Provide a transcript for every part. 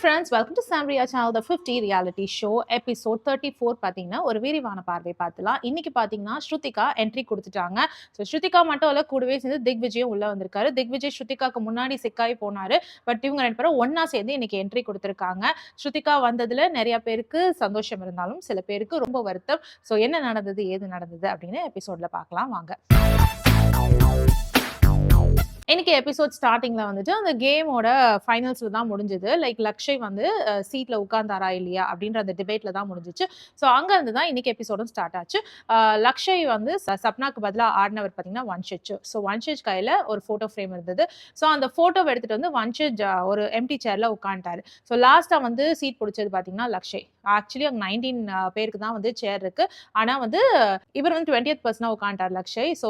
friends, welcome to Samria channel, the 50 reality show episode 34. பாத்தீங்கன்னா ஒரு விரிவான பார்வை பார்த்துலாம். இன்னைக்கு பாத்தீங்கன்னா ஸ்ருதிகா என்ட்ரி கொடுத்துட்டாங்க. ஸோ ஸ்ருதிகா மட்டும் இல்ல, கூடவே சேர்ந்து திக்விஜயும் உள்ள வந்திருக்காரு. திக்விஜய் ஸ்ருதிகாக்கு முன்னாடி சிக்காய் போனாரு. பட் இவங்க ரெண்டு பேரும் ஒன்னா சேர்ந்து இன்னைக்கு என்ட்ரி கொடுத்துருக்காங்க. ஸ்ருதிகா வந்ததுல நிறைய பேருக்கு சந்தோஷம் இருந்தாலும் சில பேருக்கு ரொம்ப வருத்தம். ஸோ என்ன நடந்தது ஏது நடந்தது அப்படின்னு எபிசோட்ல பார்க்கலாம் வாங்க. இன்னைக்கு எபிசோட் ஸ்டார்டிங்ல வந்துட்டு அந்த கேமோட ஃபைனல்ஸ்ல தான் முடிஞ்சது. லைக் லக்ஷய் வந்து சீட்ல உட்கார்ந்தாரா இல்லையா அப்படின்ற அந்த டிபேட்ல தான் முடிஞ்சிச்சு. ஸோ அங்க இருந்து தான் இன்னைக்கு எபிசோடும் ஸ்டார்ட் ஆச்சு. லக்ஷய் வந்து சப்னாக்கு பதிலாக ஆடினவர் பார்த்தீங்கன்னா வன்ஷிச். ஸோ வன்ஷிச் கையில ஒரு போட்டோ ஃப்ரேம் இருந்தது. ஸோ அந்த போட்டோவை எடுத்துட்டு வந்து வன்ஷிச் ஒரு எம்டி சேர்ல உட்காந்துட்டாரு. ஸோ லாஸ்டா வந்து சீட் பிடிச்சது பார்த்தீங்கன்னா லக்ஷய். ஆக்சுவலி அங்கே 19 பேருக்கு தான் வந்து சேர் இருக்கு. ஆனா வந்து இவர் வந்து 20th பர்சனா உட்காந்துட்டார் லக்ஷய். ஸோ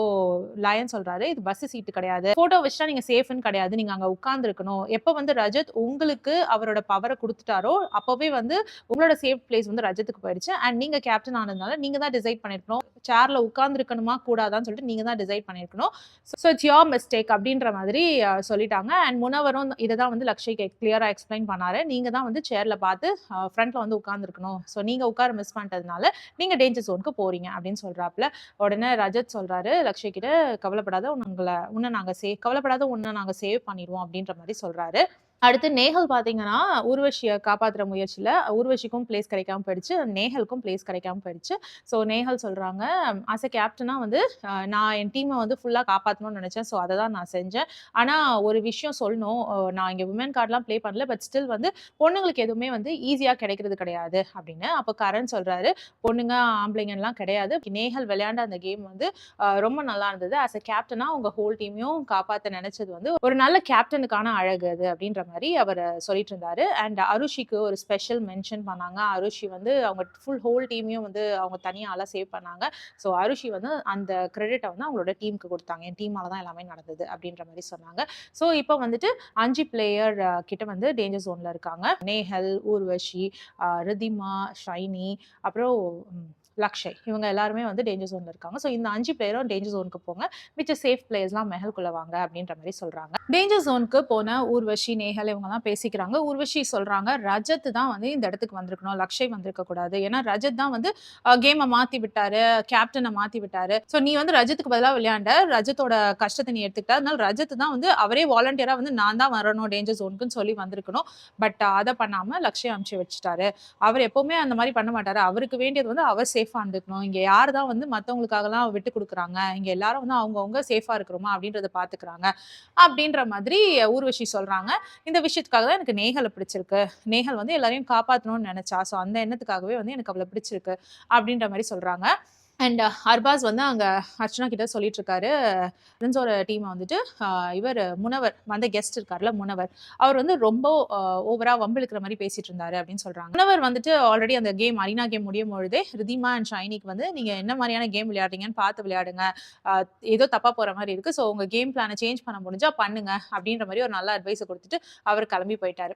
லயன் சொல்றாரு, இது பஸ் சீட்டு கிடையாது, போட்டோ வச்சா நீங்க சேஃப்னு கிடையாது, நீங்க அங்க உட்கார்ந்து இருக்கணும். எப்ப வந்து ரஜத் உங்களுக்கு அவரோட பவரை கொடுத்துட்டாரோ அப்பவே வந்து உங்களோட சேஃப் பிளேஸ் வந்து ரஜத்துக்கு போயிடுச்சு. அண்ட் நீங்க கேப்டன் ஆனதுனால நீங்க தான் டிசைட் பண்ணிருக்கணும், சேர்ல உட்கார்ந்து இருக்கணுமா கூடாதான்னு சொல்லிட்டு நீங்க தான் டிசைட் பண்ணிருக்கணும். ஸோ இட்ஸ் யோர் மிஸ்டேக் அப்படின்ற மாதிரி சொல்லிட்டாங்க. அண்ட் முனவரும் இதை தான் வந்து லக்ஷய்க்கு கிளியரா எக்ஸ்பிளைன் பண்ணாரு. நீங்க தான் வந்து சேர்ல பார்த்து ஃப்ரண்ட்ல வந்து உட்கார்ந்துருக்கணும். ஸோ நீங்க உட்கார மிஸ் பண்ணிட்டதுனால நீங்க டேஞ்சர் ஜோனுக்கு போறீங்க அப்படின்னு சொல்றாப்ல. உடனே ரஜத் சொல்றாரு லக்ஷய் கிட்ட, கவலைப்படாத, உன்னை நாங்க கவலைப்படாத, உன்னை நாங்க சேவ் பண்ணிடுவோம் அப்படின்ற மாதிரி சொல்றாரு. அடுத்து நேஹல் பாத்தீங்கன்னா ஊர்வஷியை காப்பாற்றுற முயற்சியில ஊர்வஷிக்கும் பிளேஸ் கிடைக்காம போயிடுச்சு, நேஹலுக்கும் பிளேஸ் கிடைக்காம போயிடுச்சு. ஸோ நேஹல் சொல்றாங்க, ஆஸ் எ கேப்டனா வந்து நான் என் டீமை வந்து ஃபுல்லா காப்பாற்றணும்னு நினைச்சேன். ஸோ அதை தான் நான் செஞ்சேன். ஆனா ஒரு விஷயம் சொல்லணும், நான் இங்க விமன் கார்டெலாம் ப்ளே பண்ணல, பட் ஸ்டில் வந்து பொண்ணுங்களுக்கு எதுவுமே வந்து ஈஸியா கிடைக்கிறது கிடையாது அப்படின்னு. அப்போ கரண் சொல்றாரு, பொண்ணுங்க ஆம்பளைங்கலாம் கிடையாது, நேஹல் விளையாண்ட அந்த கேம் வந்து ரொம்ப நல்லா இருந்தது. ஆஸ் எ கேப்டனா உங்க ஹோல் டீமையும் காப்பாற்ற நினைச்சது வந்து ஒரு நல்ல கேப்டனுக்கான அழகு அது அப்படின்ற மாதிரி அவர் சொல்லிட்டு இருந்தாரு. அண்ட் அருஷிக்கு ஒரு ஸ்பெஷல் மென்ஷன் பண்ணாங்க. அருஷி வந்து அவங்க ஃபுல் ஹோல் டீமையும் வந்து அவங்க தனியால சேவ் பண்ணாங்க. ஸோ அருஷி வந்து அந்த கிரெடிட்டை வந்து அவங்களோட டீமுக்கு கொடுத்தாங்க, என் டீமால தான் எல்லாமே நடந்தது அப்படின்ற மாதிரி சொன்னாங்க. ஸோ இப்போ வந்துட்டு 5 பிளேயர் கிட்ட வந்து டேஞ்சர் ஜோன்ல இருக்காங்க. நேஹல், ஊர்வஷி, ரிதிமா, ஷைனி, அப்புறம் லக்ஷய், இவங்க எல்லாருமே வந்து டேஞ்சர் ஜோன்ல இருக்காங்க. ஸோ இந்த 5 பிளேயரும் டேஞ்சர் ஜோனுக்கு போங்க, மிச்ச சேஃப் பிளேயர்ஸ்லாம் மெஹல்குள்ள வாங்க அப்படின்ற மாதிரி சொல்றாங்க. டேஞ்சர் ஜோனுக்கு போன ஊர்வஷி, நேஹல் இவங்கலாம் பேசிக்கிறாங்க. ஊர்வஷி சொல்றாங்க, ரஜத் தான் வந்து இந்த இடத்துக்கு வந்திருக்கணும், லக்ஷய் வந்திருக்க கூடாது. ஏன்னா ரஜத் தான் வந்து கேமை மாத்தி விட்டாரு, கேப்டனை மாத்தி விட்டாரு. ஸோ நீ வந்து ரஜத்துக்கு பதிலாக விளையாண்ட, ரஜத்தோட கஷ்டத்தை நீ எடுத்துக்கிட்ட, அதனால ரஜத் தான் வந்து அவரே வாலண்டியரா வந்து நான் தான் வரணும் டேஞ்சர் ஜோனுக்குன்னு சொல்லி வந்திருக்கணும். பட் அதை பண்ணாம லக்ஷய் அனுப்பிச்சு வச்சுட்டாரு. அவர் எப்பவுமே அந்த மாதிரி பண்ண மாட்டாரு. அவருக்கு வேண்டியது வந்து அவர் சேஃபா இருந்துக்கணும். இங்க யார் தான் வந்து மத்தவங்களுக்காகலாம் விட்டு கொடுக்குறாங்க, இங்க எல்லாரும் வந்து அவங்கவுங்க சேஃபா இருக்கிறோமா அப்படின்றத பாத்துக்கிறாங்க அப்படின்ற மாதிரி ஊர்வஷி சொல்றாங்க. இந்த விஷயத்துக்காக தான் எனக்கு நேஹலை பிடிச்சிருக்கு, நேஹல் வந்து எல்லாரையும் காப்பாற்றணும்னு நினைச்சா, ஸோ அந்த எண்ணத்துக்காகவே வந்து எனக்கு அவளை பிடிச்சிருக்கு அப்படின்ற மாதிரி சொல்றாங்க. அண்ட் அர்பாஸ் வந்து அங்கே அர்ச்சனா கிட்ட சொல்லிட்டு இருக்காரு, ஃப்ரெண்ட்ஸோட டீமை வந்துட்டு இவர் முனவர் வந்து கெஸ்ட் இருக்காருல முனவர், அவர் வந்து ரொம்ப ஓவரா வம்பிழுக்கிற மாதிரி பேசிட்டு இருந்தாரு அப்படின்னு சொல்றாங்க. முனவர் வந்துட்டு ஆல்ரெடி அந்த கேம் அரினா கேம் முடியும் பொழுதே ரிதிமா அண்ட் ஷைனிக்கு வந்து நீங்க என்ன மாதிரியான கேம் விளையாடுறீங்கன்னு பார்த்து விளையாடுங்க, ஏதோ தப்பா போற மாதிரி இருக்கு, ஸோ உங்க கேம் பிளானை சேஞ்ச் பண்ண முடிஞ்சா பண்ணுங்க அப்படின்ற மாதிரி ஒரு நல்ல அட்வைஸை கொடுத்துட்டு அவர் கிளம்பி போயிட்டாரு.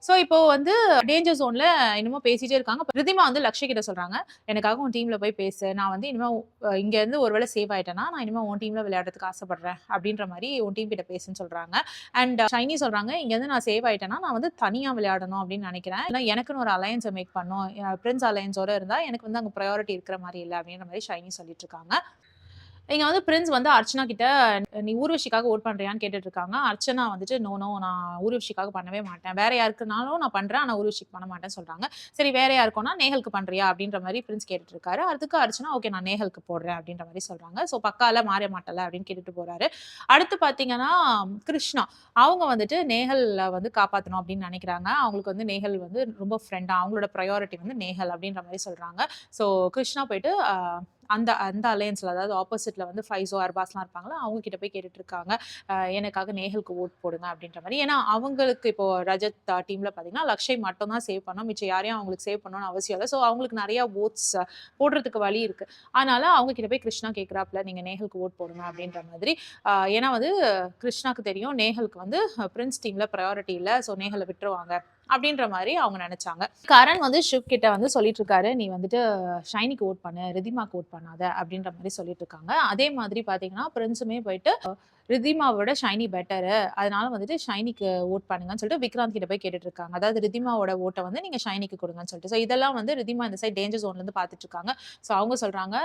ஸோ இப்போ வந்து டேஞ்சர் ஜோன்ல இன்னமும் பேசிட்டே இருக்காங்க. ரிதிமா வந்து லக்ஷய் கிட்ட சொல்றாங்க, எனக்காக உன் டீம்ல போய் பேசு, நான் வந்து இனிமே இங்க இருந்து ஒருவேளை சேவ் ஆயிட்டேன்னா நான் இனிமே உன் டீம்ல விளையாடுறதுக்கு ஆசைப்படுறேன் அப்படின்ற மாதிரி உன் டீம் கிட்ட பேசுன்னு சொல்றாங்க. அண்ட் ஷைனி சொல்றாங்க, இங்க இருந்து நான் சேவ் ஆயிட்டேன்னா நான் வந்து தனியா விளையாடணும் அப்படின்னு நினைக்கிறேன், ஏன்னா எனக்குன்னு ஒரு அலையன்ஸை மேக் பண்ணும், பிரின்ஸ் அலையன்ஸோட இருந்தா எனக்கு வந்து அங்க ப்ரையாரிட்டி இருக்கிற மாதிரி இல்லை அப்படின்ற மாதிரி ஷைனி சொல்லிட்டு இருக்காங்க. இங்க வந்து பிரின்ஸ் வந்து அர்ச்சனா கிட்ட நீ ஊர்வஷிக்காக ஓட் பண்றியான்னு கேட்டுட்டு இருக்காங்க. அர்ச்சனா வந்துட்டு நோ நான் ஊர்வஷிக்காக பண்ணவே மாட்டேன், வேற யாருக்குனாலும் நான் பண்றேன், ஆனா ஊர்வஷிக்கு பண்ண மாட்டேன்னு சொல்றாங்க. சரி வேற யாருக்கும்னா நேஹலுக்கு பண்றியா அப்படின்ற மாதிரி பிரின்ஸ் கேட்டுட்டு இருக்காரு. அதுக்கு அர்ச்சனா ஓகே நான் நேஹலுக்கு போடுறேன் அப்படின்ற மாதிரி சொல்றாங்க. ஸோ பக்கால மாற மாட்டல அப்படின்னு கேட்டுட்டு போறாரு. அடுத்து பாத்தீங்கன்னா கிருஷ்ணா, அவங்க வந்துட்டு நேஹல் வந்து காப்பாற்றணும் அப்படின்னு நினைக்கிறாங்க. அவங்களுக்கு வந்து நேஹல் வந்து ரொம்ப ஃப்ரெண்டா, அவங்களோட ப்ரையாரிட்டி வந்து நேஹல் அப்படின்ற மாதிரி சொல்றாங்க. ஸோ கிருஷ்ணா போயிட்டு அந்த அந்த அலையன்ஸ்ல, அதாவது ஆப்போசிட்ல வந்து ஃபைஸோ அர்பாஸ்லாம் இருப்பாங்களா, அவங்க கிட்ட போய் கேட்டுட்டு இருக்காங்க, எனக்காக நேஹலுக்கு ஓட் போடுங்க அப்படின்ற மாதிரி. ஏன்னா அவங்களுக்கு இப்போ ரஜத் டீம்ல பாத்தீங்கன்னா லக்ஷய் மட்டும் தான் சேவ் பண்ணோம், மிச்சம் யாரையும் அவங்களுக்கு சேவ் பண்ணணும்னு அவசியம் இல்லை. ஸோ அவங்களுக்கு நிறைய ஓட்ஸ் போடுறதுக்கு வழி இருக்கு. அதனால அவங்க கிட்ட போய் கிருஷ்ணா கேட்கிறாப்ல, நீங்க நேஹலுக்கு ஓட் போடுங்க அப்படின்ற மாதிரி. ஏன்னா வந்து கிருஷ்ணாக்கு தெரியும் நேஹலுக்கு வந்து பிரின்ஸ் டீம்ல ப்ரையாரிட்டி இல்லை, ஸோ நேஹலை விட்டுருவாங்க அப்படின்ற மாதிரி அவங்க நினைச்சாங்க. கரண் வந்து ஷிவ் கிட்ட வந்து சொல்லிட்டு இருக்காரு, நீ வந்துட்டு ஷைனிக்கு ஓட் பண்ணு, ரிதிமாக்கு ஓட் பண்ணாத அப்படின்ற மாதிரி சொல்லிட்டு இருக்காங்க. அதே மாதிரி பாத்தீங்கன்னா பிரின்ஸுமே போயிட்டு ரிதிமாவோட ஷைனி பெட்டரு. அதனால வந்துட்டு ஷைனிக்கு வோட் பண்ணுங்கன்னு சொல்லிட்டு விக்ராந்த் கிட்ட போய் கேட்டுட்டு இருக்காங்க. அதாவது ரிதிமாவோட வோட்ட வந்து நீங்க ஷைனிக்கு குடுங்கன்னு சொல்லிட்டு. ஸோ இதெல்லாம் வந்து ரிதிமா இந்த சைட் டேஞ்சர் ஜோன்ல இருந்து பார்த்துட்டு இருக்காங்க. ஸோ அவங்க சொல்றாங்க,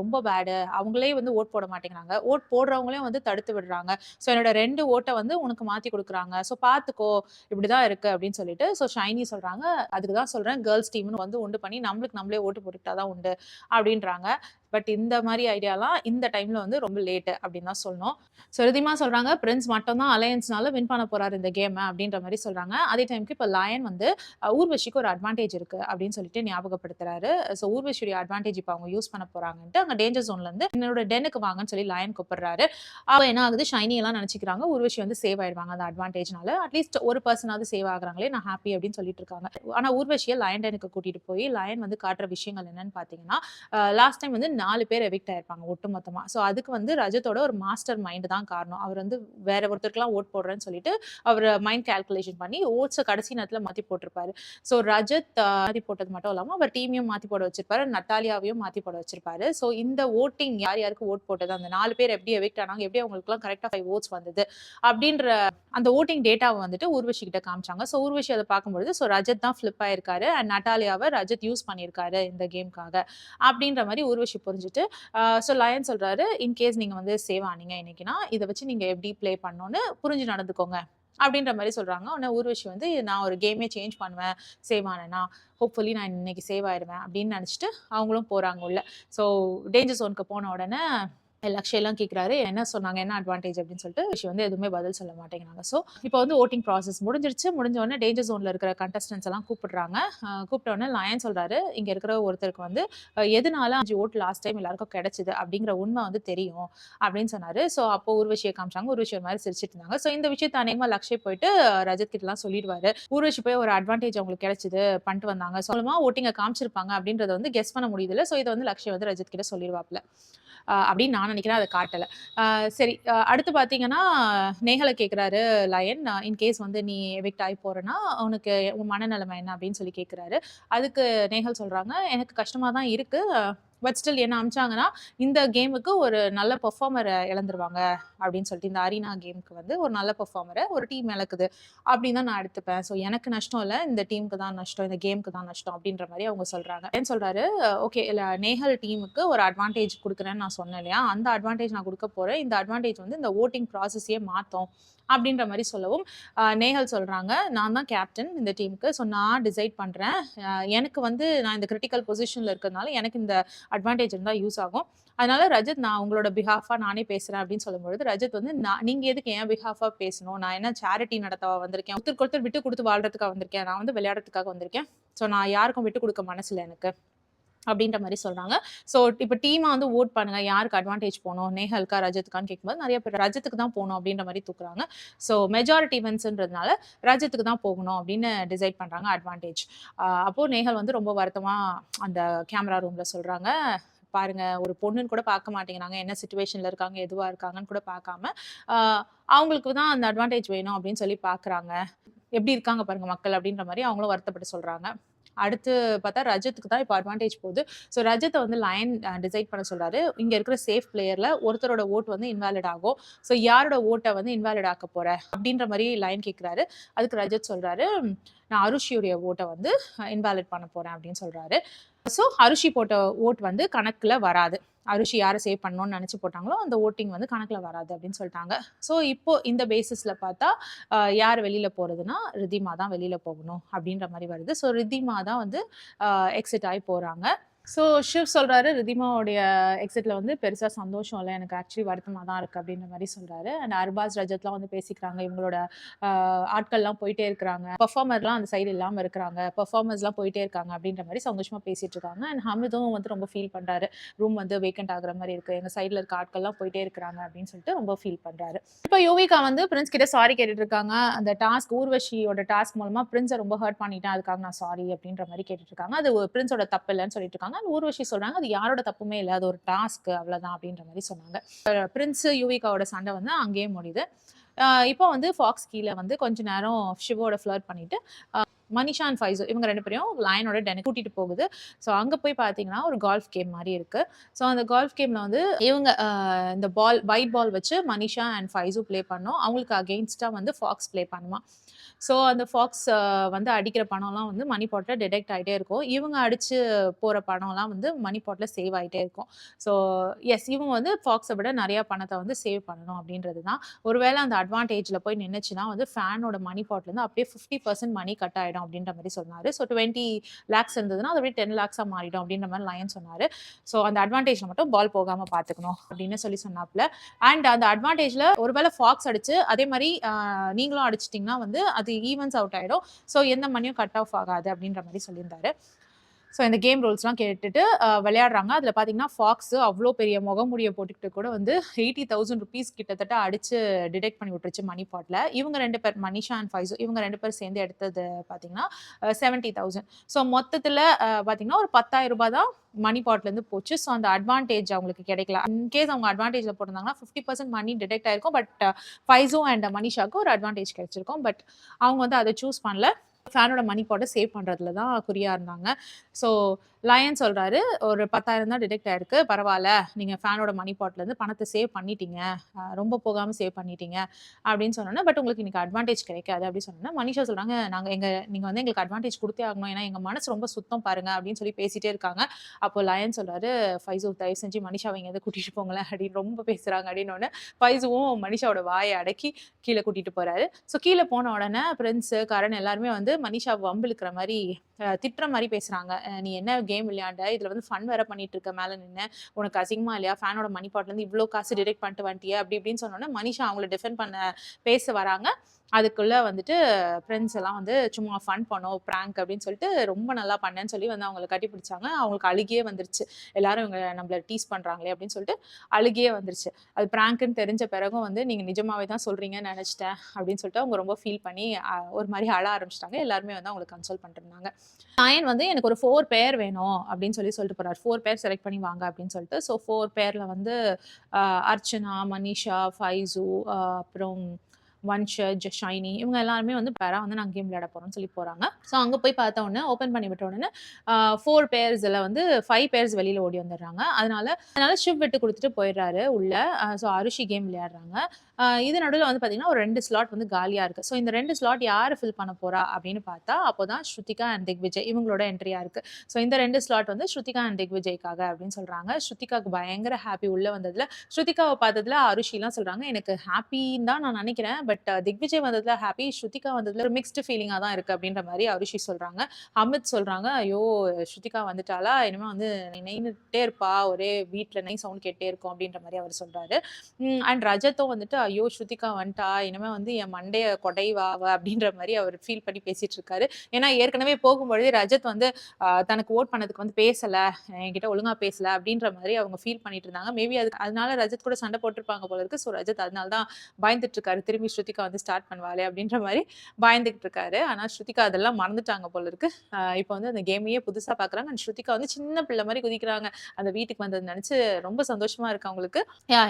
ரொம்ப பேடு. அவங்களே வந்து வோட் போட மாட்டேங்கிறாங்க. வோட் போடுறவங்களையும் வந்து தடுத்து விடுறாங்க. ஸோ என்னோட 2 வோட்ட வந்து உனக்கு மாத்தி குடுக்குறாங்க. ஸோ பார்த்துக்கோ இப்படிதான் இருக்கு அப்படின்னு சொல்லிட்டு. ஸோ ஷைனி சொல்றாங்க, அதுக்கு தான் சொல்றேன் கேர்ல்ஸ் டீம்னு வந்து உண்டு பண்ணி நம்மளுக்கு நம்மளே ஓட்டு போட்டுக்கிட்டா தான் உண்டு அப்படின்றாங்க. பட் இந்த மாரி ஐடியாலாம் இந்த டைம்ல வந்து ரொம்ப லேட் அப்படின்னு தான் சொல்லணும். ஸோ ரிதிமா சொல்றாங்க, பிரின்ஸ் மட்டும் தான் அலையன்ஸ்னால வின் பண்ண போறாரு இந்த கேம அப்படின்ற மாரி சொல்றாங்க. அதே டைம்க்கு இப்ப லயன் வந்து ஊர்வஷிக்கு ஒரு அட்வான்டேஜ் இருக்கு அப்படின்னு சொல்லிட்டு ஞாபகப்படுத்துறாரு. ஸோ ஊர்வஷியோட அட்வான்டேஜ் இப்ப அவங்க யூஸ் பண்ண போறாங்கன்ட்டு அங்க டேஞ்சர் ஜோன்ல இருந்து என்னோட டென்னுக்கு வாங்கன்னு சொல்லி லயன் கூப்பிடுறாரு. அப்ப என்ன ஆகுது, ஷைனி எல்லாம் நினைச்சுக்கிறாங்க ஊர்வஷி வந்து சேவ் ஆயிடுவாங்க அந்த அட்வான்டேஜ்னால. அட்லீஸ்ட் ஒரு பர்சனாவது சேவ் ஆகுறாங்களே, நான் ஹாப்பி அப்படின்னு சொல்லிட்டு இருக்காங்க. ஆனா ஊர்வஷியை லயன் டெனுக்கு கூட்டிட்டு போய் லயன் வந்து காட்டுற விஷயங்கள் என்னன்னு பாத்தீங்கன்னா, லாஸ்ட் டைம் வந்து 4 பேர் எவிக்ட் ஆயிருப்பாங்க ஒட்டுமொத்தமா. ஸோ அதுக்கு வந்து ரஜத்தோட ஒரு மாஸ்டர் மைண்ட் தான் காரணம். அவர் வந்து வேற ஒருத்தருக்குலாம் ஓட் போடுறேன்னு சொல்லிட்டு அவர் மைண்ட் கால்குலேஷன் பண்ணி ஓட்ஸ கடைசி நேரத்துல மாத்தி போட்டிருப்பாரு. ஸோ ரஜத் மாத்தி போட்டது மட்டும் இல்லாம அவர் டீமையும் மாத்தி போட வச்சிருப்பாரு, நட்டாலியாவையும் மாத்தி போட வச்சிருப்பாரு. ஸோ இந்த ஓட்டிங் யார் யாருக்கு ஓட் போட்டது, அந்த 4 பேர் எப்படி எவிக்ட் ஆனாங்க, எப்படி அவங்களுக்குலாம் கரெக்டா 5 ஓட்ஸ் வந்தது அப்படின்ற அந்த ஓட்டிங் டேட்டாவை வந்துட்டு ஊர்வஷி கிட்ட காமிச்சாங்க. ஸோ ஊர்வஷி அதை பார்க்கும்பொழுது ஸோ ரஜத் தான் ஃபிளிப் ஆயிருக்காரு அண்ட் நட்டாலியாவை ரஜத் யூஸ் பண்ணியிருக்காரு இந்த கேம்காக அப்படின்ற மாதிரி ஊர்வஷி புரிஞ்சுட்டு ஸோ லயன் சொல்றாரு, இன்கேஸ் நீங்க வந்து சேவ் ஆனீங்க இன்னைக்குன்னா இதை வச்சு நீங்க எப்படி ப்ளே பண்ணணும்னு புரிஞ்சு நடந்துக்கோங்க அப்படின்ற மாதிரி சொல்றாங்க. உடனே ஊர்வஷி வந்து நான் ஒரு கேமே சேஞ்ச் பண்ணுவேன் சேவ் ஆனேன்னா, ஹோப்ஃபுல்லி நான் இன்னைக்கு சேவ் ஆயிடுவேன் அப்படின்னு நினைச்சிட்டு அவங்களும் போறாங்க உள்ள. ஸோ டேஞ்சர் ஜோனுக்கு போன உடனே லக்ஷயெல்லாம் கேட்குறாரு, என்ன சொன்னாங்க, என்ன அட்வான்டேஜ் அப்படின்னு சொல்லிட்டு விஷயம் வந்து எதுவுமே பதில் சொல்ல மாட்டேங்கிறாங்க. ஸோ இப்போ வந்து ஓட்டிங் ப்ராசஸ் முடிஞ்சிருச்சு. முடிஞ்ச உடனே டேஞ்சர் ஜோன்ல இருக்கிற கண்டஸ்டன்ஸ் எல்லாம் கூப்பிடுறாங்க. கூப்பிட்ட உடனே லயன் சொல்றாரு, இங்க இருக்கிற ஒருத்தருக்கு வந்து எதனால 5 ஓட்டு லாஸ்ட் டைம் எல்லாருக்கும் கிடைச்சது அப்படிங்கிற உண்மை வந்து தெரியும் அப்படின்னு சொன்னாரு. ஸோ அப்போ ஊர்வஷியை காமிச்சாங்க. ஊர்வஷி ஒரு மாதிரி சிரிச்சிட்டு இருந்தாங்க. ஸோ இந்த விஷயத்தை அநேகமா லக்ஷய் போயிட்டு ரஜத் கிட்டலாம் சொல்லிடுவாரு. ஊர்வஷி போய் ஒரு அட்வான்டேஜ் அவங்களுக்கு கிடைச்சது பண்ணிட்டு வந்தாங்க, சொல்லுமா ஓட்டிங்க காமிச்சிருப்பாங்க அப்படின்றத வந்து கெஸ் பண்ண முடியுதுல்ல. ஸோ இதை வந்து லக்ஷய் வந்து ரஜத் கிட்ட சொல்லிடுவாப்ல அப்படின்னு நான் நினைக்கிறேன். அதை காட்டல. சரி, அடுத்து பார்த்தீங்கன்னா நேஹலை கேட்குறாரு லயன், இன்கேஸ் வந்து நீ எவிக்ட் ஆகி போறேன்னா உனக்கு உன் மனநிலைமை என்ன அப்படின்னு சொல்லி கேட்குறாரு. அதுக்கு நேஹல் சொல்றாங்க, எனக்கு கஷ்டமா தான் இருக்கு, பட் ஸ்டில் என்ன அமிச்சாங்கன்னா இந்த கேமுக்கு ஒரு நல்ல பெர்ஃபார்மரை இழந்துருவாங்க அப்படின்னு சொல்லிட்டு, இந்த அரீனா கேமுக்கு வந்து ஒரு நல்ல பெர்ஃபார்மரை ஒரு டீம் இழக்குது அப்படின்னு தான் நான் எடுத்துப்பேன். ஸோ எனக்கு நஷ்டம் இல்லை, இந்த டீமுக்கு தான் நஷ்டம், இந்த கேமுக்கு தான் நஷ்டம் அப்படின்ற மாதிரி அவங்க சொல்றாங்க. ஏன்னு சொல்றாரு, ஓகே இல்லை நேஹல் டீமுக்கு ஒரு அட்வான்டேஜ் கொடுக்குறேன்னு நான் சொன்னேன் இல்லையா, அந்த அட்வான்டேஜ் நான் கொடுக்க போறேன், இந்த அட்வான்டேஜ் வந்து இந்த ஓட்டிங் ப்ராசஸையே மாற்றும் அப்படின்ற மாதிரி சொல்லவும் நேஹல் சொல்றாங்க, நான் தான் கேப்டன் இந்த டீமுக்கு, ஸோ நான் டிசைட் பண்றேன், எனக்கு வந்து நான் இந்த கிரிட்டிக்கல் பொசிஷன்ல இருக்கிறதுனால எனக்கு இந்த அட்வான்டேஜ் இருந்தால் யூஸ் ஆகும், அதனால ரஜத் நான் உங்களோட பிஹாஃபா நானே பேசுறேன் அப்படின்னு சொல்லும்பொழுது ரஜத் வந்து நீங்க எதுக்கு என் பிஹாஃபா பேசணும், நான் என்ன சேரிட்டி நடத்தவா வந்திருக்கேன், ஒருத்தருக்கு ஒருத்தர் விட்டு கொடுத்து வாழ்றதுக்காக வந்திருக்கேன், நான் வந்து விளையாடுறதுக்காக வந்திருக்கேன், ஸோ நான் யாருக்கும் விட்டு கொடுக்க மனசுல எனக்கு அப்படின்ற மாதிரி சொல்றாங்க. ஸோ இப்போ டீமா வந்து ஓட் பண்ணுங்க, யாருக்கு அட்வான்டேஜ் போகணும், நேஹல்கா ரஜத்துக்கான்னு கேட்கும்போது நிறைய பேர் ரஜத்துக்கு தான் போகணும் அப்படின்ற மாதிரி தூக்குறாங்க. ஸோ மெஜாரிட்டி வின்ஸ்ன்றதுனால ரஜத்துக்கு தான் போகணும் அப்படின்னு டிசைட் பண்றாங்க அட்வான்டேஜ். அப்போ நேஹல் வந்து ரொம்ப வருத்தமா அந்த கேமரா ரூம்ல சொல்றாங்க, பாருங்க ஒரு பொண்ணுன்னு கூட பார்க்க மாட்டேங்கிறாங்க, என்ன சுச்சுவேஷன்ல இருக்காங்க எதுவா இருக்காங்கன்னு கூட பார்க்காம அவங்களுக்கு தான் அந்த அட்வான்டேஜ் வேணும் அப்படின்னு சொல்லி பார்க்குறாங்க, எப்படி இருக்காங்க பாருங்க மக்கள் அப்படின்ற மாதிரி அவங்களும் வருத்தப்பட்டு சொல்றாங்க. அடுத்து பார்த்தா ரஜத்துக்கு தான் இப்போ அட்வான்டேஜ் போகுது. ஸோ ரஜத்தை வந்து லயன் டிசைட் பண்ண சொல்றாரு, இங்க இருக்கிற சேஃப் பிளேயர்ல ஒருத்தரோட ஓட் வந்து இன்வாலிட் ஆகும், ஸோ யாரோட ஓட்டை வந்து இன்வாலிட் ஆக்க போற அப்படின்ற மாதிரி லயன் கேட்கிறாரு. அதுக்கு ரஜத் சொல்றாரு, நான் அருஷியுடைய ஓட்டை வந்து இன்வாலிட் பண்ண போறேன் அப்படின்னு சொல்றாரு. ஸோ அருஷி போட்ட ஓட் வந்து கணக்குல வராது, அருஷி யாரை சேவ் பண்ணணும்னு நினச்சி போட்டாங்களோ அந்த ஓட்டிங் வந்து கணக்கில் வராது அப்படின்னு சொல்லிட்டாங்க. ஸோ இப்போ இந்த பேசிஸில் பார்த்தா யார் வெளியில் போகிறதுனா ரிதிமா தான் வெளியில் போகணும் அப்படின்ற மாதிரி வருது. ஸோ ரிதிமா தான் வந்து எக்ஸிட் ஆகி போகிறாங்க. ஸோ ஷிவ் சொல்றாரு, ரிதிமாவுடைய எக்ஸிட்ல வந்து பெருசா சந்தோஷம் இல்லை, எனக்கு ஆக்சுவலி வருத்தமாக தான் இருக்கு அப்படின்ற மாதிரி சொல்றாரு. அண்ட் அர்பாஸ் ரஜத்லாம் வந்து பேசிக்கிறாங்க, இவங்களோட ஆட்கள்லாம் போயிட்டே இருக்கிறாங்க, பெர்ஃபார்மர்லாம் அந்த சைடு இல்லாமல் இருக்கிறாங்க, பெர்ஃபார்மர்ஸ்லாம் போயிட்டே இருக்காங்க அப்படின்ற மாதிரி சந்தோஷமா பேசிட்டு இருக்காங்க. அண்ட் ஹமிதும் வந்து ரொம்ப ஃபீல் பண்றாரு, ரூம் வந்து வேக்கண்ட் ஆகுற மாதிரி இருக்கு, எங்க சைட்ல இருக்க ஆட்கள்லாம் போயிட்டே இருக்கிறாங்க அப்படின்னு சொல்லிட்டு ரொம்ப ஃபீல் பண்றாரு. இப்போ யோவிகா வந்து பிரின்ஸ் கிட்ட சாரி கேட்டுட்டு இருக்காங்க. அந்த டாஸ்க் ஊர்வஷியோட டாஸ்க் மூலமா பிரின்ஸை ரொம்ப ஹர்ட் பண்ணிட்டேன், அதுக்காக நான் சாரி அப்படின்ற மாதிரி கேட்டுட்டு இருக்காங்க. அது பிரின்ஸோட தப்பு இல்லைன்னு சொல்லிட்டு இருக்காங்க. ஊர்வஷி சொல்றாங்க, அது யாரோட தப்புமே இல்லை, அது ஒரு டாஸ்க் அவ்வளவுதான் அப்படின்ற மாதிரி சொன்னாங்க. பிரின்ஸ் யுவிகாவோட சண்டை வந்து அங்கேயே முடியுது. இப்போ வந்து ஃபாக்ஸ் கீழே வந்து கொஞ்ச நேரம் ஷிவோட ஃப்ளர்ட் பண்ணிட்டு மனிஷா அண்ட் ஃபைசு இவங்க 2 பேரையும் லயனோட டென்னுக்கு கூட்டிட்டு போகுது. ஸோ அங்க போய் பார்த்தீங்கன்னா, ஒரு கால்ஃப் கேம் மாரி இருக்கு. ஸோ அந்த கால்ஃப் கேம்ல வந்து இவங்க இந்த ஒயிட் பால் வச்சு மனிஷா அண்ட் ஃபைசு ப்ளே பண்ணணும். அவங்களுக்கு அகெயின்ஸ்ட்டா வந்து ஃபாக்ஸ் ப்ளே பண்ணுவான். ஸோ அந்த ஃபாக்ஸ் வந்து அடிக்கிற பணம்லாம் வந்து மணி பாட்ல டிடெக்ட் ஆயிட்டே இருக்கும். இவங்க அடிச்சு போற பணம்லாம் வந்து மணி பாட்ல சேவ் ஆயிட்டே இருக்கும். ஸோ இவங்க வந்து ஃபாக்ஸ விட நெறைய பணத்த வந்து சேவ் பண்ணணும் அப்படின்றது தான். ஒருவேள அந்த அட்வான்டேஜ்ல போய் நின்னுச்சுன்னா வந்து ஃபேனோட மணி பாட்லருந்து அப்படியே 50% மணி கட் ஆயிடும் அப்படின்ற மாரி சொன்னாரு. ஸோ 20 லேக்ஸ் இருந்ததுன்னா, அது அப்படியே 10 லேக்ஸா மாறிடும் அப்படின்ற மாரி லயன் சொன்னாரு. ஸோ அந்த அட்வான்டேஜ்ல மட்டும் பால் போகாம பார்த்துக்கணும் அப்படின்னு சொல்லி சொன்னாப்ல. அண்ட் அந்த அட்வான்டேஜ்ல ஒருவேள ஃபாக்ஸ் அடிச்சு அதே மாரி நீங்களும் அடிச்சிட்டீங்கன்னா வந்து அது ஈவன்ஸ் அவுட் ஆயிடும். ஸோ எந்த மணியும் கட் ஆஃப் ஆகாது அப்படின்ற மாரி சொல்லியிருந்தாரு. ஸோ இந்த கேம் ரூல்ஸ்லாம் கேட்டுட்டு விளையாடுறாங்க. அதில பார்த்தீங்கன்னா, ஃபாக்ஸ் அவ்ளோ பெரிய முகமூடிய போட்டுக்கிட்டு கூட வந்து ₹80,000 கிட்டத்தட்ட அடிச்சு டிடெக்ட் பண்ணி விட்டுருச்சு மணி பாட்ல. இவங்க 2 பேர் மனிஷா அண்ட் ஃபைசு இவங்க 2 பேரும் சேர்ந்து எடுத்தது பார்த்தீங்கன்னா, 70,000. ஸோ மொத்தத்தில பார்த்தீங்கன்னா, ஒரு ₹10,000 தான் மணி பாட்லேருந்து போச்சு. ஸோ அந்த அட்வான்டேஜ் அவங்களுக்கு கிடைக்கல. இன்கேஸ் அவங்க அட்வான்டேஜ்ல போட்டிருந்தாங்கன்னா, 50% மணி டிடெக்ட் ஆயிருக்கும். பட் ஃபைசு அண்ட் மனிஷாவுக்கு ஒரு அட்வான்டேஜ் கிடைச்சிருக்கும். பட் அவங்க வந்து அத சூஸ் பண்ணல. ஃபேனோட மணி பாட்ட சேவ் பண்றதுல தான் குறியா இருந்தாங்க. ஸோ லயன் சொல்றாரு, "ஒரு 10,000 தான் டிடெக்ட் ஆயிருக்கு. பரவால்ல. நீங்க ஃபேனோட மணி பாட்லருந்து பணத்த சேவ் பண்ணிட்டீங்க. ரொம்ப போகாம சேவ் பண்ணிட்டீங்க." அப்படின்னு சொன்னோனே, "பட் உங்களுக்கு இன்னைக்கு அட்வான்டேஜ் கிடைக்காது." அப்படின்னு சொன்னோனே, மனிஷா சொல்றாங்க, நீங்க வந்து எங்களுக்கு அட்வான்டேஜ் குடுத்தே ஆகணும். ஏன்னா எங்க மனசு ரொம்ப சுத்தம் பாருங்க." அப்படின்னு சொல்லி பேசிட்டே இருக்காங்க. அப்போ லயன் சொல்றாரு, "ஃபைசு தயவு செஞ்சு மனிஷாவ எங்கேயாவது கூட்டிட்டு போங்களேன்." அப்படின்னு ரொம்ப பேசுறாங்க அப்படின்னோனே, ஃபைசுவும் மனிஷாவோட வாய அடக்கி கீழ கூட்டிட்டு போறாரு. ஸோ கீழ போன உடனே பிரின்ஸ், கரண் எல்லாருமே வந்து மனிஷாவ வம்பு இழுக்கிற மாரி திட்டுற மாரி பேசுறாங்க. "நீ என்ன கேம் விளையாண்ட? இதுல வந்து ஃபன் வேற பண்ணிட்டு இருக்க மேல நின்னு. உனக்கு அசிங்கமா இல்லையா? ஃபேனோட மணி பாட்லருந்து இவ்ளோ காசு டிடெக்ட் பண்ணிட்டு வந்துட்டியே." அப்படி இப்படின்னு சொன்னோனே, மனிஷா அவங்கள டிஃபெண்ட் பண்ண பேச வராங்க. அதுக்குள்ள வந்துட்டு ஃப்ரெண்ட்ஸ் எல்லாம் வந்து சும்மா ஃபன் பண்ணோம், பிராங்க் அப்படின்னு சொல்லிட்டு ரொம்ப நல்லா பண்ணேன்னு சொல்லி வந்து அவங்கள கட்டிப்பிடிச்சாங்க. அவங்களுக்கு அழுகையே வந்துருச்சு. எல்லாரும் இவங்க நம்மள டீஸ் பண்றாங்களே அப்படின்னு சொல்லிட்டு அழுகையே வந்துருச்சு. அது பிராங்க்ன்னு தெரிஞ்ச பிறகும் வந்து நீங்க நிஜமாவே தான் சொல்றீங்கன்னு நெனச்சுட்டேன் அப்படின்னு சொல்லிட்டு அவங்க ரொம்ப ஃபீல் பண்ணி ஒரு மாரி அழ ஆரம்பிச்சுட்டாங்க. எல்லாருமே வந்து அவங்கள கன்சோல் பண்ணிட்டுருந்தாங்க. ராயன் வந்து எனக்கு ஒரு 4 பேர் வேணும் அப்படின்னு சொல்லிட்டு போறாரு. 4 பேர் செலக்ட் பண்ணி வாங்க அப்படின்னு சொல்லிட்டு. ஸோ 4 பேர்ல வந்து அர்ச்சனா, மனிஷா, ஃபைசு அப்புறம் வன்ஷஜ், ஷைனி இவங்க எல்லாருமே வந்து பேரா வந்து நாங்க கேம் விளையாட போறோம்னு சொல்லி போறாங்க. ஸோ அங்க போய் பார்த்த உடனே ஓப்பன் பண்ணி விட்ட உடனே 4 பேர்ஸ்ல வந்து 5 பேர்ஸ் வெளியில ஓடி வந்துடுறாங்க. அதனால ஷிவ் விட்டு குடுத்துட்டு போயிடுறாரு உள்ள. ஸோ அருஷி கேம் விளையாடுறாங்க. இது நடுவுல வந்து பார்த்தீங்கன்னா, ஒரு 2 ஸ்லாட் வந்து காலியா இருக்கு. ஸோ இந்த 2 ஸ்லாட் யாரு ஃபில் பண்ண போறா அப்படின்னு பார்த்தா, அப்போதான் ஸ்ருதிகா அண்ட் திக்விஜய் இவங்களோட என்ட்ரியா இருக்கு. ஸோ இந்த 2 ஸ்லாட் வந்து ஸ்ருதிகா அண்ட் திக்விஜய்க்காக அப்படின்னு சொல்றாங்க. ஸ்ருதிகாக்கு பயங்கர ஹாப்பி உள்ள வந்ததுல. ஸ்ருதிகாவ பார்த்ததுல அருஷிலாம் சொல்றாங்க, "எனக்கு ஹாப்பின்னு தான் நான் நெனைக்கிறேன். பட் திக்விஜய் வந்ததுல ஹாப்பி, ஸ்ருதிகா வந்ததுல ஒரு மிக்ஸ்டு ஃபீலிங்கா தான் இருக்கு." அப்படின்ற மாரி அருஷி சொல்றாங்க. அமித் சொல்றாங்க, "ஐயோ! ஸ்ருதிகா வந்துட்டாளா? இனிமே வந்து நெய்ன்னுட்டே இருப்பா. ஒரே வீட்ல நெய் சவுண்ட் கேட்டுட்டே இருக்கும்." அப்படின்ற மாரி அவர் சொல்றாரு. அண்ட் ரஜத்தும் வந்துட்டு, "ஐயோ! ஸ்ருதிகா வந்துட்டா. இனிமே வந்து என் மண்டைய கொடைவா அவ." அப்படின்ற மாரி அவர் ஃபீல் பண்ணி பேசிட்டு இருக்காரு. ஏன்னா ஏற்கனவே போகும்பொழுதே ரஜத் வந்து தனக்கு வோட் பண்ணதுக்கு வந்து பேசல, என்கிட்ட ஒழுங்கா பேசல அப்படின்ற மாரி அவங்க ஃபீல் பண்ணிட்டு இருந்தாங்க. மேபி அதனால ரஜத் கூட சண்டை போட்டுருப்பாங்க போல இருக்கு. ஸோ ரஜத் அதனால தான் பயந்துட்டு இருக்காரு. திரும்பி ஸ்ருதிகா வந்து ஸ்டார்ட் பண்ணுவாளே அப்படின்ற மாரி பயந்துகிட்டு இருக்காரு. ஆனா ஸ்ருதிகா அதெல்லாம் மறந்துட்டாங்க போல இருக்கு. இப்போ வந்து அந்த கேமையே புதுசா பார்க்குறாங்க. அண்ட் ஸ்ருதிகா வந்து சின்ன பிள்ளை மாரி குதிக்கிறாங்க. அந்த வீட்டுக்கு வந்தத நெனச்சு ரொம்ப சந்தோஷமா இருக்கு அவங்களுக்கு.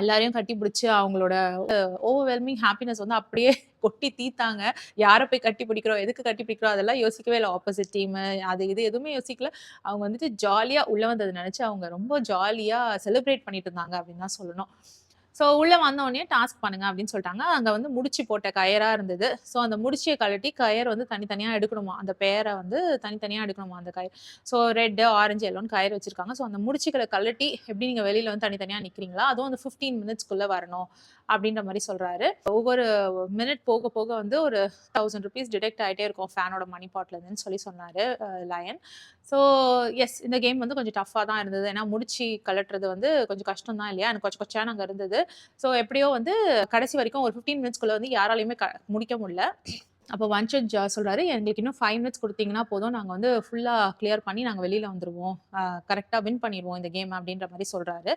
எல்லாரையும் கட்டிப்பிடிச்சு அவங்களோட ஓவர்வெல்மிங் ஹாப்பினஸ் வந்து அப்படியே கொட்டி தீர்த்தாங்க. யார போய் கட்டி பிடிக்கிறோம், எதுக்கு கட்டி பிடிக்கிறோம் அதெல்லாம் யோசிக்கவே இல்ல. ஆப்போசிட் டீமு அது இது எதுவுமே யோசிக்கல. அவங்க வந்துட்டு ஜாலியா உள்ள வந்தத நெனச்சு அவங்க ரொம்ப ஜாலியா செலிப்ரேட் பண்ணிட்டு இருந்தாங்க அப்படின்னு தான் சொல்லணும். ஸோ உள்ள வந்தோனயே டாஸ்க் பண்ணுங்க அப்படின்னு சொல்ட்டாங்க. அங்க வந்து முடிச்சு போட்ட கயரா இருந்தது. ஸோ அந்த முடிச்சிய கழட்டி கயர் வந்து தனித்தனியா எடுக்கணுமா. அந்த பேர வந்து தனித்தனியா எடுக்கணுமா அந்த கயர். ஸோ ரெட், ஆரஞ்சு, எல்லோன்னு கயிறு வச்சிருக்காங்க. ஸோ அந்த முடிச்சுகள கழட்டி எப்படி நீங்க வெளியில வந்து தனித்தனியா நிக்கிறீங்களா, அதுவும் அந்த 15 மினிட்ஸ்க்குள்ள வரணும் அப்படின்ற மாரி சொல்றாரு. ஒவ்வொரு மினிட் போக போக வந்து ஒரு ₹1000 டிடெக்ட் ஆயிட்டே இருக்கும் ஃபேனோட மணி பாட்லருந்துன்னு சொல்லி சொன்னாரு லயன். ஸோ இந்த கேம் வந்து கொஞ்சம் டஃப்பா தான் இருந்தது. ஏன்னா முடிச்சு கழட்டுறது வந்து கொஞ்சம் கஷ்டம் தான் இல்லையா? எனக்கு கொச்ச கொச்சன்னு அங்க இருந்தது. ஸோ எப்படியோ வந்து கடைசி வரைக்கும் ஒரு 15 மினிட்ஸ்க்குள்ள வந்து யாராலயுமே முடிக்க முடியல. அப்போ வன்ஷஜ் சொல்றாரு, "எங்களுக்கு இன்னும் 5 மினிட்ஸ் குடுத்தீங்கன்னா போதும். நாங்க வந்து ஃபுல்லா கிளியர் பண்ணி நாங்க வெளியில வந்துருவோம். கரெக்ட்டா வின் பண்ணிருவோம் இந்த கேம." அப்படின்ற மாரி சொல்றாரு.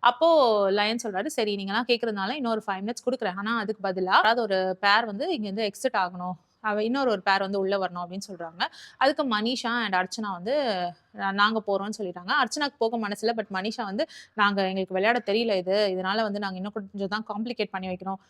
அப்போ லயன் சொல்றாரு, "சரி நீங்கலாம் கேட்கறதுனால இன்னொரு 5 மினிட்ஸ் குடுக்குறேன். ஆனா அதுக்கு பதிலா யாராவது ஒரு பேர் வந்து இங்கருந்து எக்ஸிட் ஆகணும். இன்னொரு ஒரு பேர் வந்து உள்ள வரணும்." அப்படின்னு சொல்றாங்க. அதுக்கு மனிஷா அண்ட் அர்ச்சனா வந்து நாங்க போறோம்ன்னு சொல்லிட்டாங்க. அர்ச்சனாக்கு போக மனசு இல்ல. பட் மனிஷா வந்து, எங்களுக்கு விளையாட தெரியல இது. இதனால வந்து நாங்க இன்னும் கொஞ்சம் தான் காம்ப்ளிகேட் பண்ணி வைக்கிறோம்."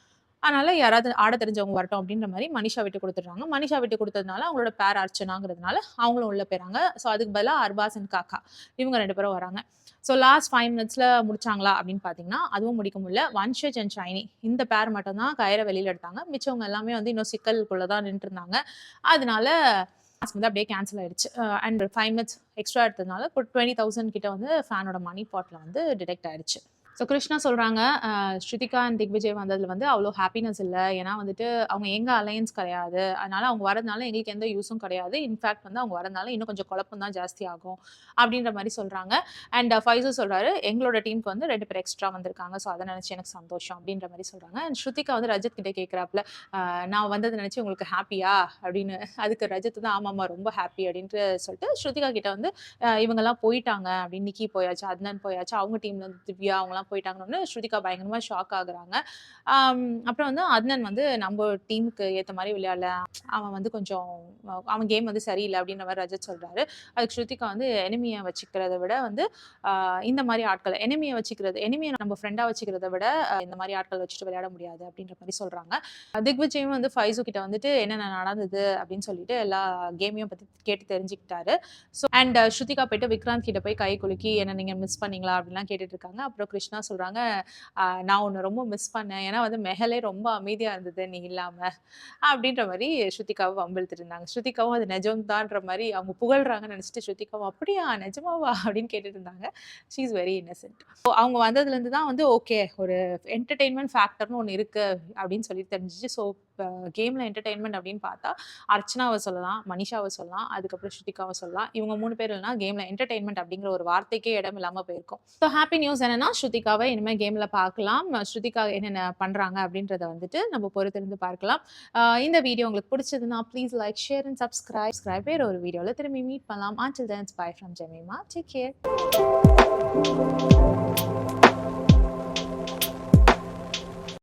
அதனால யாராவது ஆட தெரிஞ்சவங்க வரட்டும் அப்படின்ற மாரி மனிஷா விட்டு குடுத்துடுறாங்க. மனிஷா விட்டு குடுத்ததுனால அவங்களோட பேர் அர்ச்சனாங்கிறதுனால அவங்களும் உள்ள போயிறாங்க. ஸோ அதுக்கு பதிலா அர்பாஸ் அண்ட் காக்கா இவங்க 2 பேரும் வராங்க. ஸோ லாஸ்ட் 5 மினிட்ஸ்ல முடிச்சாங்களா அப்படின்னு பார்த்தீங்கன்னா, அதுவும் முடிக்க முடியல. வன்ஷஜ் அண்ட் ஷைனி இந்த பேர் மட்டும் தான் கயிற வெளியில எடுத்தாங்க. மிச்சவங்க எல்லாமே வந்து இன்னும் சிக்கலுக்குள்ள தான் நின்னுட்டுருந்தாங்க. அதனால டாஸ்க் வந்து அப்படியே கேன்சல் ஆயிடுச்சு. அண்ட் 5 மினிட்ஸ் எக்ஸ்ட்ரா எடுத்ததுனால இப்போ 20,000 கிட்ட வந்து ஃபேனோட மனி பாட்ல வந்து டிடெக்ட் ஆயிடுச்சு. ஸோ கிருஷ்ணா சொல்றாங்க, ஸ்ருதிகா அண்ட் திக்விஜய் வந்ததுல வந்து அவ்ளோ ஹேப்பினஸ் இல்ல. ஏன்னா வந்துட்டு அவங்க எங்க அலையன்ஸ் கிடையாது. அதனால அவங்க வரதுனால எங்களுக்கு எந்த யூஸும் கிடையாது. இன்ஃபாக்ட் வந்து அவங்க வரதுனால இன்னும் கொஞ்சம் குழப்பம் தான் ஜாஸ்தி ஆகும். அப்படின்ற மாரி சொல்றாங்க. அண்ட் ஃபைசல் சொல்றாரு, எங்களோட டீமுக்கு வந்து 2 பேர் எக்ஸ்ட்ரா வந்திருக்காங்க. ஸோ அத நினைச்சு எனக்கு சந்தோஷம் அப்படின்ற மாரி சொல்றாங்க. அண்ட் ஸ்ருதிகா வந்து ரஜத் கிட்ட கேட்கிறாப்ல, நான் வந்தத நினைச்சு உங்களுக்கு ஹேப்பியா? அப்படின்னு. அதுக்கு ரஜத் வந்து ஆமாமா ரொம்ப ஹேப்பி அப்படின்ட்டு சொல்லிட்டு ஸ்ருதிகா கிட்ட வந்து இவங்கலாம் போயிட்டாங்க அப்படின்னு நிக்கி போயாச்சு, அத்னான் போயாச்சு. அவங்க டீம்ல வந்து திவ்யா அவங்கலாம் போயிட்டாங்கன்னு ஸ்ருதிகா பயங்கரமா ஷாக் ஆகுறாங்க. அப்புறம் வந்து அத்னன் வந்து நம்ம டீமுக்கு ஏத்த மாரி விளையாடல. அவன் வந்து கொஞ்சம் அவன் கேம் வந்து சரியில்ல அப்படின்ற மாரி ரஜத் சொல்றாரு. அதுக்கு ஸ்ருதிகா வந்து எனிமிய வச்சுக்கிறத விட வந்து இந்த மாரி ஆட்கள எனிமிய நம்ம ஃப்ரெண்டா வச்சுக்கிறத விட இந்த மாரி ஆட்கள் வச்சுட்டு விளையாட முடியாது அப்படின்ற மாரி சொல்றாங்க. திக்விஜயும் வந்து ஃபைசு கிட்ட வந்துட்டு என்னென்ன நடந்தது அப்படின்னு சொல்லிட்டு எல்லா கேமையும் பத்தி கேட்டு தெரிஞ்சுக்கிட்டாரு. ஸோ அண்ட் ஸ்ருதிகா போயிட்டு விக்ராந்த் கிட்ட போய் கை குலுக்கி என்ன நீங்க மிஸ் பண்ணீங்களா அப்படின்லாம் கேட்டுட்டு இருக்காங்க. அப்புறம் கிருஷ்ணா சொல்றாங்க, நான் உன்ன ரொம்ப மிஸ் பண்ணேன். ஏன்னா வந்து மெஹலே ரொம்ப அமைதியா இருந்தது நீ இல்லாம. அப்படின்ற மாரி ஸ்ருதிகாவ வம்பிழுத்துட்டு இருந்தாங்க. ஸ்ருதிகாவும் அது நிஜம் தான்ற மாரி அவங்க புகழ்றாங்கன்னு நினைச்சுட்டு ஸ்ருதிகாவும் அப்படியா நிஜமாவா? அப்படின்னு கேட்டுட்டு இருந்தாங்க. She is very Innocent. அவங்க வந்ததுலேருந்து தான் வந்து ஓகே ஒரு என்டர்டெயின்மென்ட் ஃபேக்டர்னு ஒண்ணு இருக்கு அப்படின்னு சொல்லி தெரிஞ்சுச்சு. ஸோ கேம்ல என்டர்டெயின்மென்ட் அப்படின்னு பார்த்தா அர்ச்சனாவ சொல்லலாம், மனிஷாவ சொல்லலாம், அதுக்கப்புறம் ஸ்ருதிகாவ சொல்லலாம். இவங்க 3 பேர் இல்லனா கேம்ல என்டர்டெயின்மென்ட் அப்படிங்கிற ஒரு வார்த்தைக்கே இடம் இல்லாம போயிருக்கும். ஸோ ஹாப்பி நியூஸ் என்னன்னா ஸ்ருதிகாவ இனிமே கேம்ல பார்க்கலாம். ஸ்ருதிகா என்னென்ன பண்றாங்க அப்படின்றத வந்துட்டு நம்ம பொறுத்திருந்து பார்க்கலாம். இந்த வீடியோ உங்களுக்கு பிடிச்சதுன்னா please like, share and subscribe. வேற ஒரு வீடியோல திரும்பி மீட் பண்ணலாம். Until then, it's bye from Jemima. Take care.